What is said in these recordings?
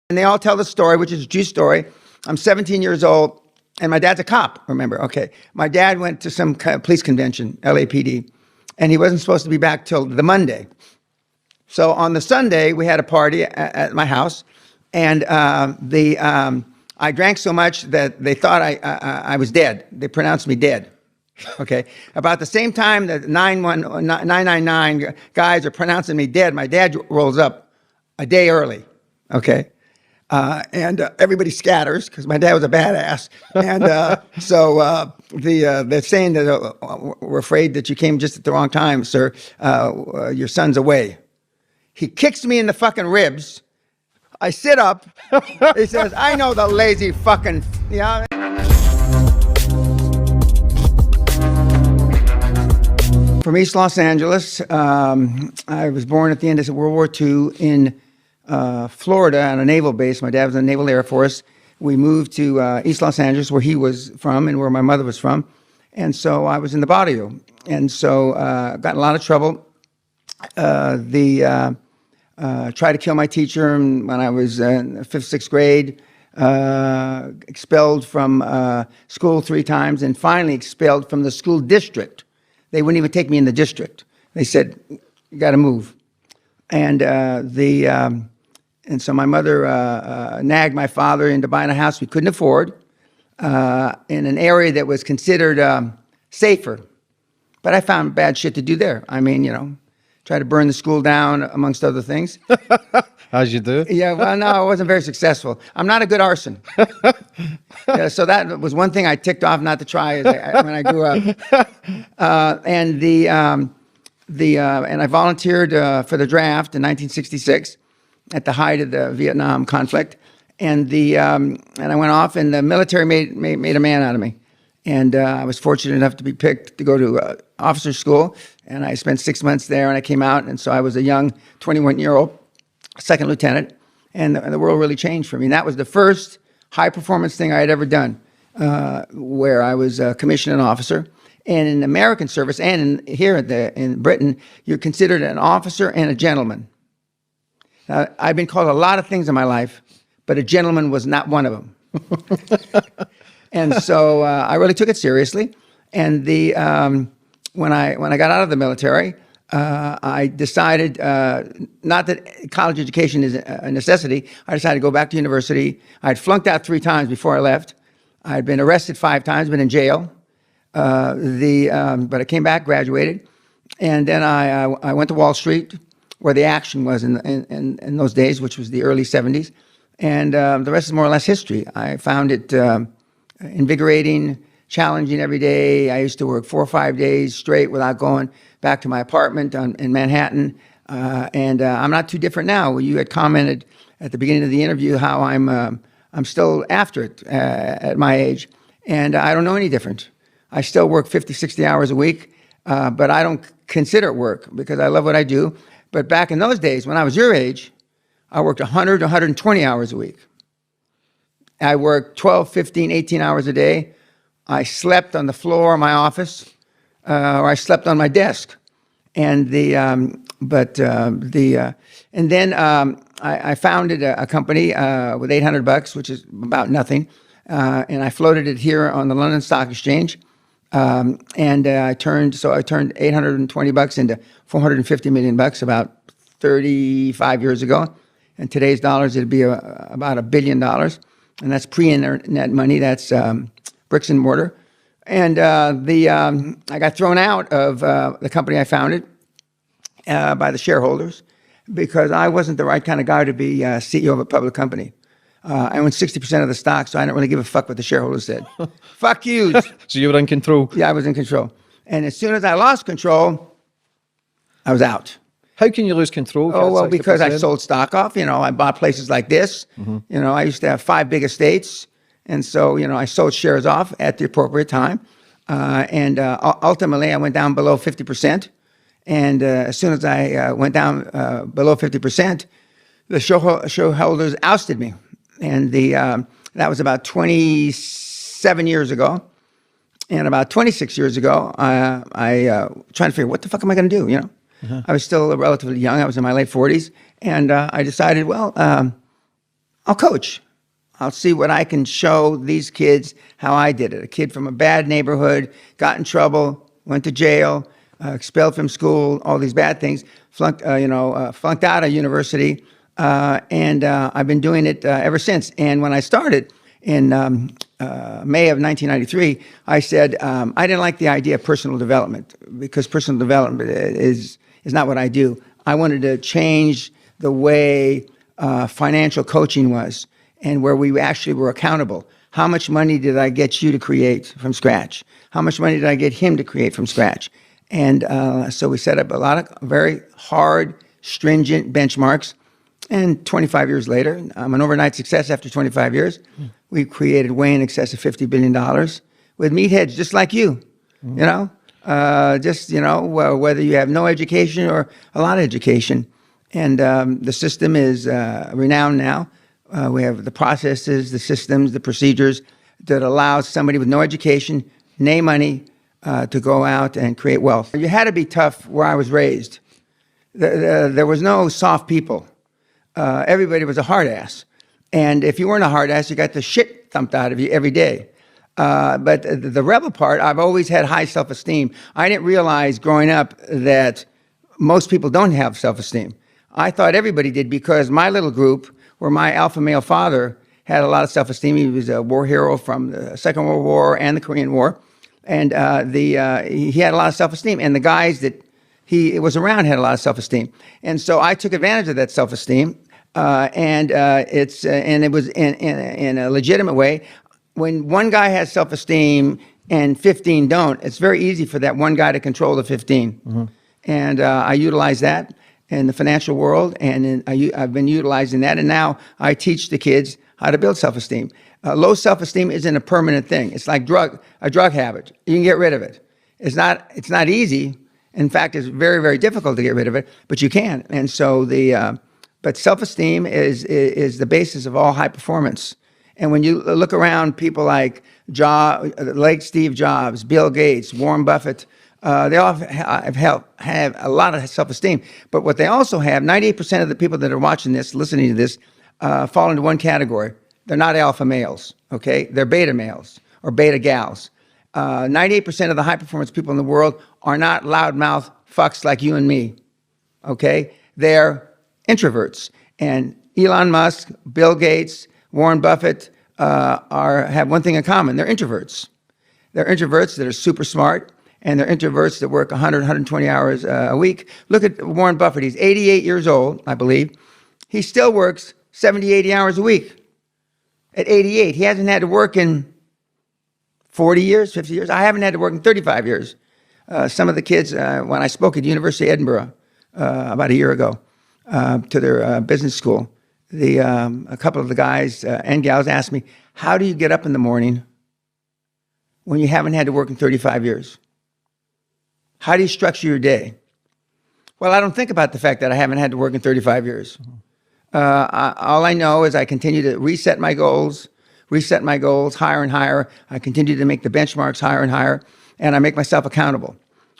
And they all tell the story, which is a true story. I'm 17 years old, and my dad's a cop, remember? Okay. My dad went to some kind of police convention, LAPD, and he wasn't supposed to be back till the Monday. So on the Sunday, we had a party at my house, and I drank so much that they thought I was dead. They pronounced me dead. Okay. About the same time that 999 guys are pronouncing me dead, my dad rolls up a day early. Okay. And everybody scatters because my dad was a badass. And so they're saying that we're afraid that you came just at the wrong time, sir. Your son's away. He kicks me in the fucking ribs. I sit up. He says, I know the lazy fucking, you know. From East Los Angeles. I was born at the end of World War II in Florida on a naval base. My dad was in the Naval Air Force. We moved to East Los Angeles, where he was from and where my mother was from. And so I was in the barrio. And so got in a lot of trouble. Tried to kill my teacher when I was in fifth, sixth grade. Expelled from school 3 times, and finally expelled from the school district. They wouldn't even take me in the district. They said, you got to move. And so my mother nagged my father into buying a house we couldn't afford in an area that was considered safer. But I found bad shit to do there. I mean, you know, try to burn the school down, amongst other things. As you do. Yeah, well, no, I wasn't very successful. I'm not a good arson. Yeah, so that was one thing I ticked off not to try when I grew up. And I volunteered for the draft in 1966 at the height of the Vietnam conflict. And I went off, and the military made a man out of me. And I was fortunate enough to be picked to go to officer school. And I spent 6 months there, and I came out. And so I was a young 21-year-old second lieutenant. And the world really changed for me. And that was the first high-performance thing I had ever done, where I was commissioned an officer. And in American service, and here in Britain, you're considered an officer and a gentleman. Now, I've been called a lot of things in my life, but a gentleman was not one of them. And so I really took it seriously. And when I got out of the military, I decided not that college education is a necessity. I decided to go back to university. I'd flunked out 3 times before I left. I'd been arrested 5 times, been in jail. But I came back, graduated, and then I went to Wall Street, where the action was in those days, which was the early 70s. And the rest is more or less history. I found it invigorating, challenging every day. I used to work 4 or 5 days straight without going back to my apartment in Manhattan. And I'm not too different now. Well, you had commented at the beginning of the interview how I'm still after it at my age. And I don't know any different. I still work 50, 60 hours a week, but I don't consider it work because I love what I do. But back in those days, when I was your age, I worked 100 to 120 hours a week. I worked 12, 15, 18 hours a day. I slept on the floor of my office, or I slept on my desk. And then I founded a company with $800, which is about nothing, and I floated it here on the London Stock Exchange. I turned $820 into $450 million about 35 years ago. In today's dollars, it'd be about $1 billion, and that's pre-internet money. That's bricks and mortar. And I got thrown out of the company I founded by the shareholders because I wasn't the right kind of guy to be CEO of a public company. I owned 60% of the stock, so I didn't really give a fuck what the shareholders said. Fuck you. So you were in control? Yeah, I was in control. And as soon as I lost control, I was out. How can you lose control? Oh, well, because I sold stock off. You know, I bought places like this. Mm-hmm. You know, I used to have 5 big estates. And so, you know, I sold shares off at the appropriate time. Ultimately, I went down below 50%. And as soon as I went down below 50%, the shareholders ousted me. And that was about 27 years ago. And about 26 years ago, I trying to figure, what the fuck am I going to do, you know? Uh-huh. I was still relatively young. I was in my late 40s. And I decided, well, I'll coach. I'll see what I can show these kids how I did it. A kid from a bad neighborhood, got in trouble, went to jail, expelled from school, all these bad things, flunked out of university, and I've been doing it ever since. And when I started in May of 1993, I said I didn't like the idea of personal development because personal development is not what I do. I wanted to change the way financial coaching was, and where we actually were accountable. How much money did I get you to create from scratch? How much money did I get him to create from scratch? And so we set up a lot of very hard, stringent benchmarks. And 25 years later, I'm an overnight success after 25 years. We've created way in excess of $50 billion with meatheads just like you, whether you have no education or a lot of education. And the system is renowned now. We have the processes, the systems, the procedures that allows somebody with no education, no money, to go out and create wealth. You had to be tough where I was raised. There was no soft people. Everybody was a hard ass. And if you weren't a hard ass, you got the shit thumped out of you every day. But the rebel part, I've always had high self-esteem. I didn't realize growing up that most people don't have self-esteem. I thought everybody did because my little group, where my alpha male father had a lot of self-esteem. He was a war hero from the Second World War and the Korean War. And he had a lot of self-esteem. And the guys that he was around had a lot of self-esteem. And so I took advantage of that self-esteem. And it was in a legitimate way. When one guy has self-esteem and 15 don't, it's very easy for that one guy to control the 15. Mm-hmm. And I utilize that in the financial world, and I've been utilizing that, and now I teach the kids how to build self-esteem. Low self-esteem isn't a permanent thing. It's like a drug habit. You can get rid of it. It's not easy. In fact, it's very, very difficult to get rid of it, but you can. And so but self-esteem is the basis of all high performance. And when you look around people like Steve Jobs, Bill Gates, Warren Buffett, they all have a lot of self-esteem. But what they also have, 98% of the people that are watching this, listening to this, fall into one category. They're not alpha males, okay? They're beta males or beta gals. 98% of the high-performance people in the world are not loudmouth fucks like you and me, okay? They're introverts. And Elon Musk, Bill Gates, Warren Buffett have one thing in common. They're introverts. They're introverts that are super smart, and they're introverts that work 100, 120 hours a week. Look at Warren Buffett. He's 88 years old, I believe. He still works 70, 80 hours a week. At 88, he hasn't had to work in 40 years, 50 years. I haven't had to work in 35 years. Some of the kids, when I spoke at the University of Edinburgh about a year ago to their business school, a couple of the guys and gals asked me, how do you get up in the morning when you haven't had to work in 35 years? How do you structure your day? Well, I don't think about the fact that I haven't had to work in 35 years. All I know is I continue to reset my goals higher and higher. I continue to make the benchmarks higher and higher, and I make myself accountable.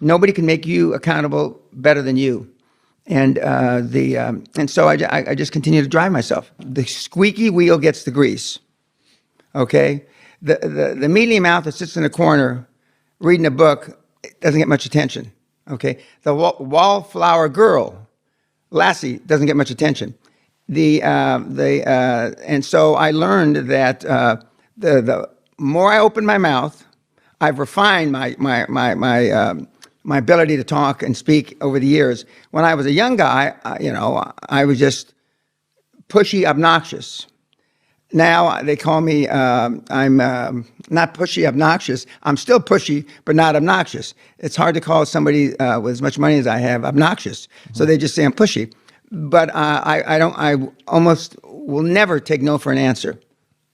Nobody can make you accountable better than you. And so I just continue to drive myself. The squeaky wheel gets the grease. Okay? The mealy mouth that sits in a corner reading a book doesn't get much attention. Okay? The wallflower girl, lassie, doesn't get much attention. And so I learned that the more I open my mouth, I've refined my ability to talk and speak over the years. When I was a young guy, I was just pushy, obnoxious. Now they call me, I'm not pushy, obnoxious. I'm still pushy, but not obnoxious. It's hard to call somebody with as much money as I have obnoxious. Mm-hmm. So they just say I'm pushy. But I almost will never take no for an answer.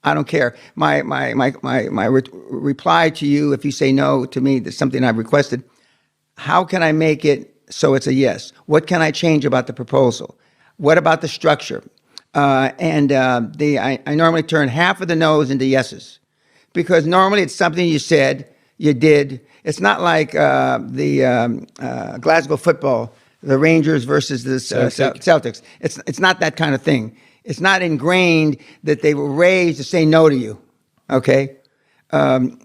I don't care. My reply to you, if you say no to me, that's something I've requested. How can I make it so it's a yes? What can I change about the proposal? What about the structure? I normally turn half of the no's into yeses, because normally it's something you said, you did. It's not like the Glasgow football, the Rangers versus the Celtics. It's not that kind of thing. It's not ingrained that they were raised to say no to you. Okay,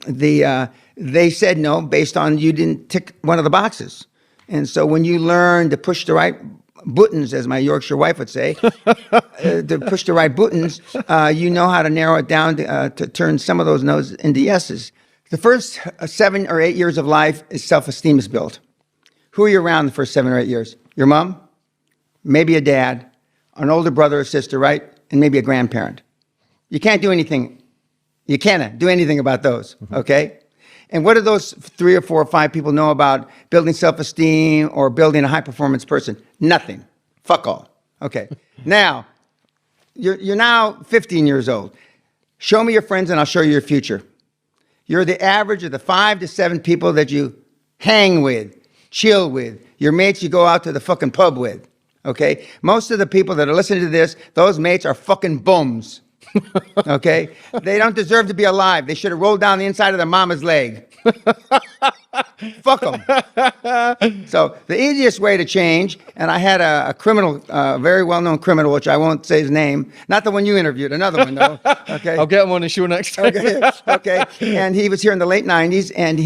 they said no based on you didn't tick one of the boxes, and so when you learn to push the right buttons, as my Yorkshire wife would say, to push the right buttons, you know how to narrow it down to turn some of those no's into yeses. The first 7 or 8 years of life is self-esteem is built. Who are you around the first 7 or 8 years? Your mom, maybe a dad, an older brother or sister, right? And maybe a grandparent. You can't do anything. You cannot do anything about those, okay? And what do those 3 or 4 or 5 people know about building self-esteem or building a high-performance person? Nothing. Fuck all. Okay. Now, you're now 15 years old. Show me your friends and I'll show you your future. You're the average of the 5 to 7 people that you hang with, chill with, your mates you go out to the fucking pub with, okay? Most of the people that are listening to this, those mates are fucking bums. Okay? They don't deserve to be alive. They should have rolled down the inside of their mama's leg. Fuck them. So the easiest way to change, and I had a criminal, very well-known criminal, which I won't say his name, not the one you interviewed, another one though. Okay? I'll get him on the show next time. Okay. And he was here in the late 90s, and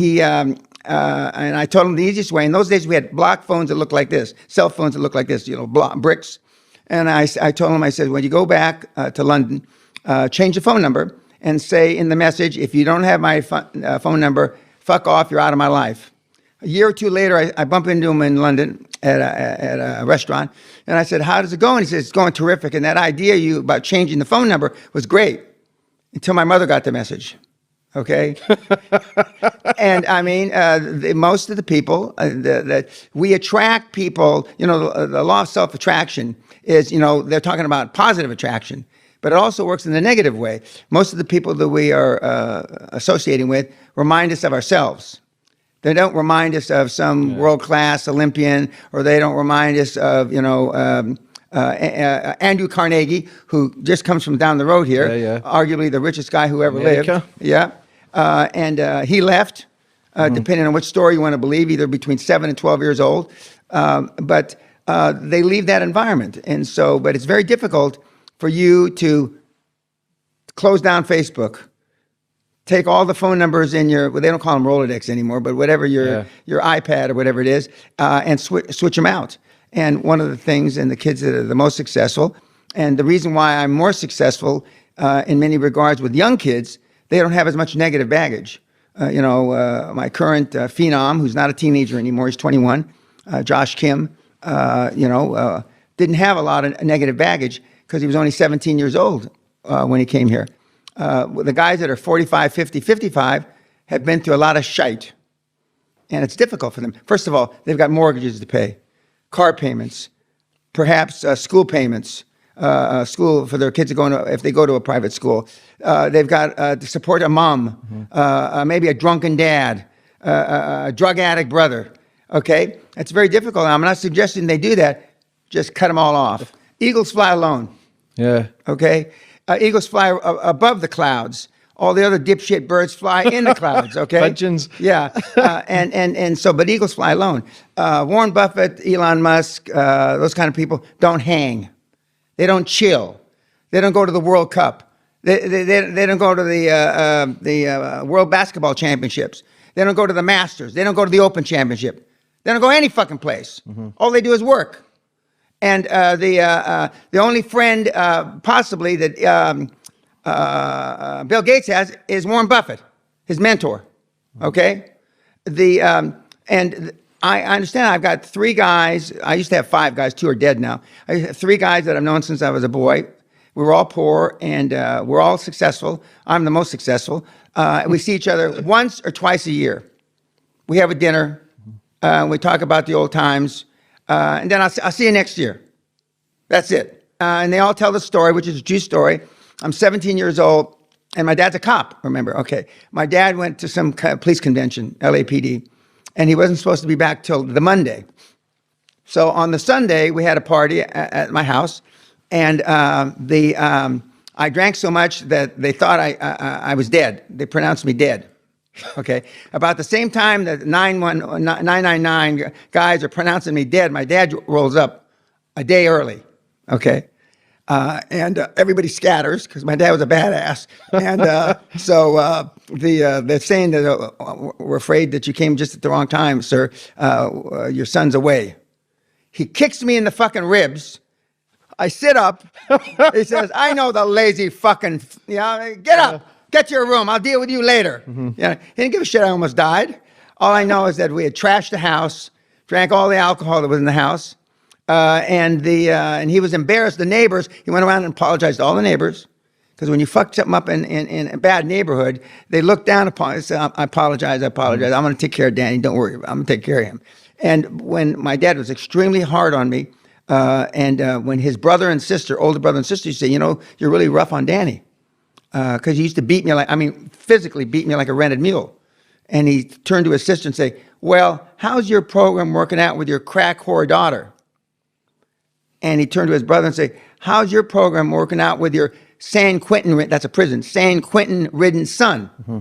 and I told him the easiest way. In those days, we had block phones that looked like this, cell phones that looked like this, bricks. And I told him, I said, when you go back to London, change the phone number and say in the message, if you don't have my phone number, fuck off, you're out of my life. A year or two later, I bump into him in London at a restaurant, and I said, how does it go? And he says, it's going terrific, and that idea about changing the phone number was great until my mother got the message, okay? And I mean, most of the people, that we attract people, the law of self-attraction is, they're talking about positive attraction, but it also works in the negative way. Most of the people that we are associating with remind us of ourselves. They don't remind us of some world-class Olympian, or they don't remind us of, Andrew Carnegie, who just comes from down the road here, arguably the richest guy who ever lived. Yeah. And he left, depending on which story you want to believe, either between 7 and 12 years old. But they leave that environment. And so, but it's very difficult for you to close down Facebook, take all the phone numbers in your, well, they don't call them Rolodex anymore, but whatever your iPad or whatever it is, and switch them out. And one of the things, and the kids that are the most successful, and the reason why I'm more successful in many regards with young kids, they don't have as much negative baggage. My current phenom, who's not a teenager anymore, he's 21, Josh Kim, didn't have a lot of negative baggage because he was only 17 years old when he came here. The guys that are 45, 50, 55 have been through a lot of shite. And it's difficult for them. First of all, they've got mortgages to pay, car payments, perhaps school payments, school for their kids if they go to a private school. They've got to support a mom, maybe a drunken dad, a drug addict brother. Okay? It's very difficult. I'm not suggesting they do that. Just cut them all off. Eagles fly alone. Yeah. Okay? Eagles fly above the clouds. All the other dipshit birds fly in the clouds, okay? Pigeons. Yeah. But eagles fly alone. Warren Buffett, Elon Musk, those kind of people don't hang. They don't chill. They don't go to the World Cup. They don't go to the World Basketball Championships. They don't go to the Masters. They don't go to the Open Championship. They don't go any fucking place. Mm-hmm. All they do is work. And the only friend possibly that Bill Gates has is Warren Buffett, his mentor. Okay, and I understand. I've got 3 guys. I used to have 5 guys. 2 are dead now. I have 3 guys that I've known since I was a boy. We were all poor and we're all successful. I'm the most successful. We see each other once or twice a year. We have a dinner. We talk about the old times. And then I'll see you next year. That's it. And they all tell the story, which is a true story. I'm 17 years old, and my dad's a cop, remember? Okay. My dad went to some police convention, LAPD, and he wasn't supposed to be back till the Monday. So on the Sunday, we had a party at my house, and I drank so much that they thought I was dead. They pronounced me dead. Okay. About the same time that 999 guys are pronouncing me dead, my dad rolls up a day early. Okay. and everybody scatters because my dad was a badass. And so the saying that we're afraid that you came just at the wrong time, sir. Your son's away. He kicks me in the fucking ribs. I sit up. He says, I know the lazy fucking, get up, get to your room. I'll deal with you later. Yeah, he didn't give a shit. I almost died. All I know is that we had trashed the house, drank all the alcohol that was in the house. And he was embarrassed. The neighbors, he went around and apologized to all the neighbors. Because when you fuck something up in a bad neighborhood, they look down upon it and say, I apologize. I'm going to take care of Danny. Don't worry. I'm going to take care of him. And when my dad was extremely hard on me, and when his brother and sister, older brother and sister, used to say, you're really rough on Danny. Because he used to beat me physically beat me like a rented mule. And he turned to his sister and say, well, how's your program working out with your crack whore daughter? And he turned to his brother and said, how's your program working out with your San Quentin, that's a prison, San Quentin ridden son? Mm-hmm.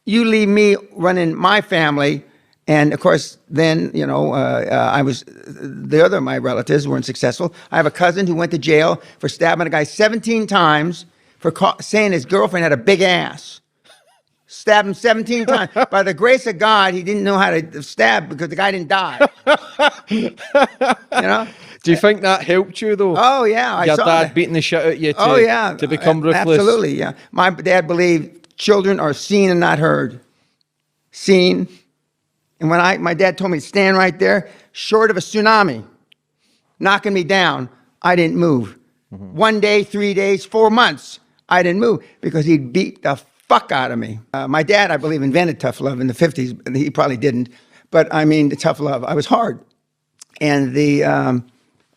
You leave me running my family. And of course, then, I was, the other of my relatives weren't successful. I have a cousin who went to jail for stabbing a guy 17 times for saying his girlfriend had a big ass. Stabbed him 17 times. By the grace of God, he didn't know how to stab because the guy didn't die. Do you think that helped you though? Oh yeah, Your dad beating the shit out of you to become ruthless. Absolutely, yeah. My dad believed children are seen and not heard. Seen. And when my dad told me to stand right there, short of a tsunami knocking me down, I didn't move. Mm-hmm. 1 day, 3 days, 4 months, I didn't move because he beat the fuck out of me. My dad, I believe, invented tough love in the 50s. And he probably didn't, but I mean, the tough love. I was hard, and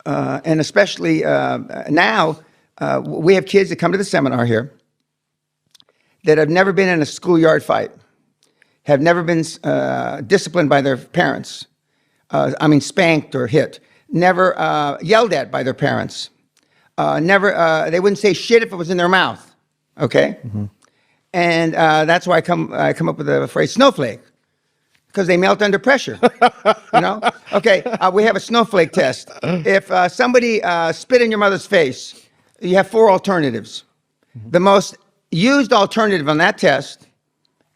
and especially now, we have kids that come to the seminar here that have never been in a schoolyard fight, have never been disciplined by their parents. Spanked or hit. Never yelled at by their parents. Never. They wouldn't say shit if it was in their mouth. Okay. Mm-hmm. And that's why I come up with the phrase snowflake, because they melt under pressure. Okay, we have a snowflake test. If somebody spit in your mother's face, you have 4 alternatives. Mm-hmm. The most used alternative on that test,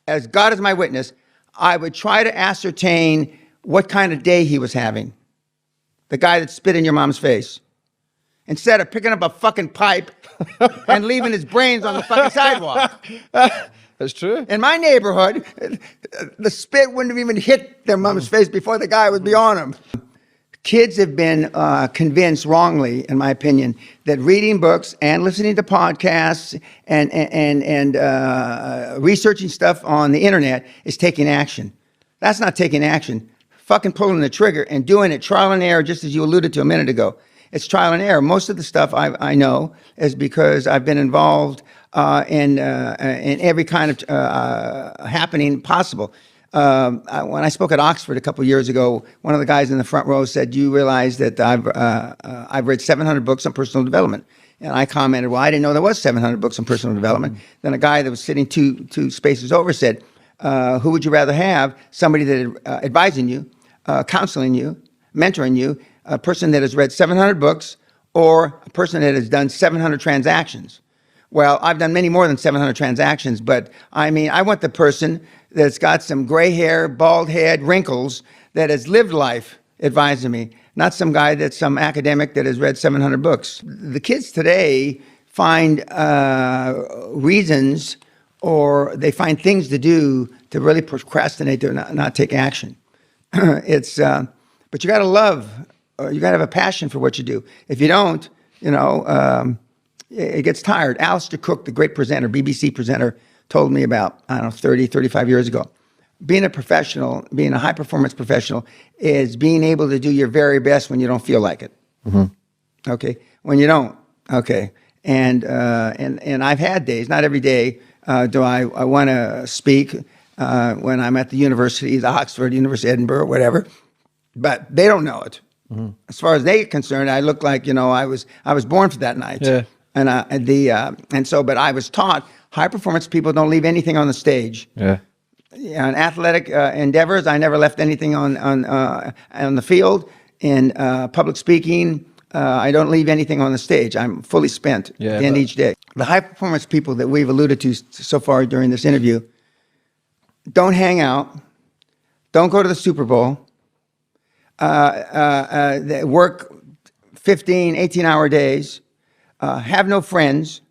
as God is my witness, I would try to ascertain what kind of day he was having. The guy that spit in your mom's face. Instead of picking up a fucking pipe and leaving his brains on the fucking sidewalk. That's true. In my neighborhood, the spit wouldn't have even hit their mom's face before the guy would be on them. Kids have been convinced wrongly, in my opinion, that reading books and listening to podcasts and researching stuff on the internet is taking action. That's not taking action. Fucking pulling the trigger and doing it trial and error, just as you alluded to a minute ago. It's trial and error. Most of the stuff I know is because I've been involved in every kind of happening possible. When I spoke at Oxford a couple of years ago, one of the guys in the front row said, "Do you realize that I've read 700 books on personal development?" And I commented, "Well, I didn't know there was 700 books on personal development." Mm-hmm. Then a guy that was sitting two spaces over said, "Who would you rather have? Somebody that is advising you, counseling you, mentoring you, a person that has read 700 books, or a person that has done 700 transactions?" Well, I've done many more than 700 transactions, but I mean, I want the person that's got some gray hair, bald head, wrinkles, that has lived life advising me, not some guy that's some academic that has read 700 books. The kids today find reasons, or they find things to do to really procrastinate, to not take action. But you got to love, you got to have a passion for what you do. If you don't, it gets tired. Alistair Cook, the great presenter, BBC presenter, told me about, 30, 35 years ago. Being a professional, being a high-performance professional, is being able to do your very best when you don't feel like it. Mm-hmm. Okay? When you don't. Okay? And I've had days, not every day, do I want to speak when I'm at the universities, Oxford, University of Edinburgh, whatever. But they don't know it. Mm-hmm. As far as they're concerned, I look like, I was born for that night. Yeah. But I was taught high performance people don't leave anything on the stage. Yeah. In athletic endeavors, I never left anything on the field. In public speaking, I don't leave anything on the stage. I'm fully spent at the end of each day. The high performance people that we've alluded to so far during this interview don't hang out, don't go to the Super Bowl, they work 15, 18-hour days, have no friends.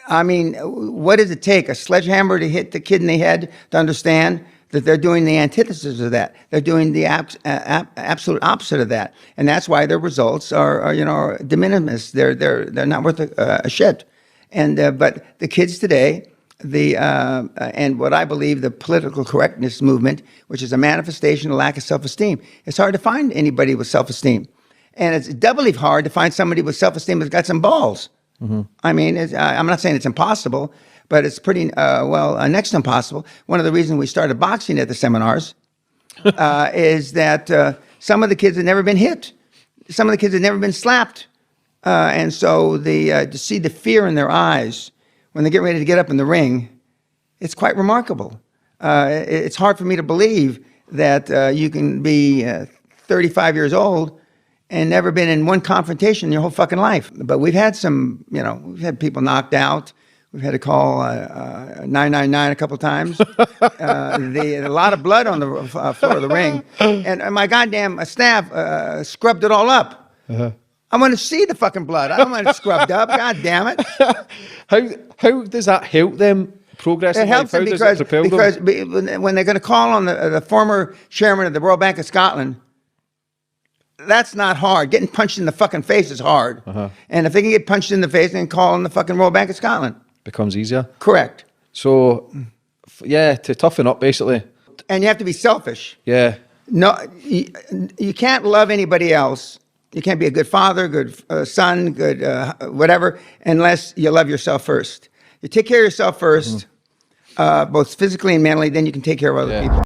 I mean, what does it take? A sledgehammer to hit the kid in the head to understand that they're doing the antithesis of that. They're doing the absolute opposite of that, and that's why their results are de minimis. They're not worth a shit. And but the kids today, and what I believe the political correctness movement, which is a manifestation of lack of self-esteem. It's hard to find anybody with self-esteem, and it's doubly hard to find somebody with self-esteem that's got some balls. I mean, I'm not saying it's impossible, but it's pretty, next to impossible. One of the reasons we started boxing at the seminars is that some of the kids had never been hit. Some of the kids had never been slapped. And so to see the fear in their eyes when they get ready to get up in the ring, it's quite remarkable. It's hard for me to believe that you can be 35 years old and never been in one confrontation in your whole fucking life. But we've had some, we've had people knocked out. We've had to call 999 a couple of times. A lot of blood on the floor of the ring. And my goddamn staff scrubbed it all up. I want to see the fucking blood. I don't want it scrubbed up. God damn it. How does that help them progress in life? It helps them because when they're going to call on the former chairman of the Royal Bank of Scotland, that's not hard. Getting punched in the fucking face is hard. And if they can get punched in the face, they can call on the fucking Royal Bank of Scotland. Becomes easier. Correct. So, yeah, to toughen up, basically. And you have to be selfish. Yeah. No, you can't love anybody else. You can't be a good father, good son, good whatever, unless you love yourself first. You take care of yourself first, both physically and mentally, then you can take care of other people.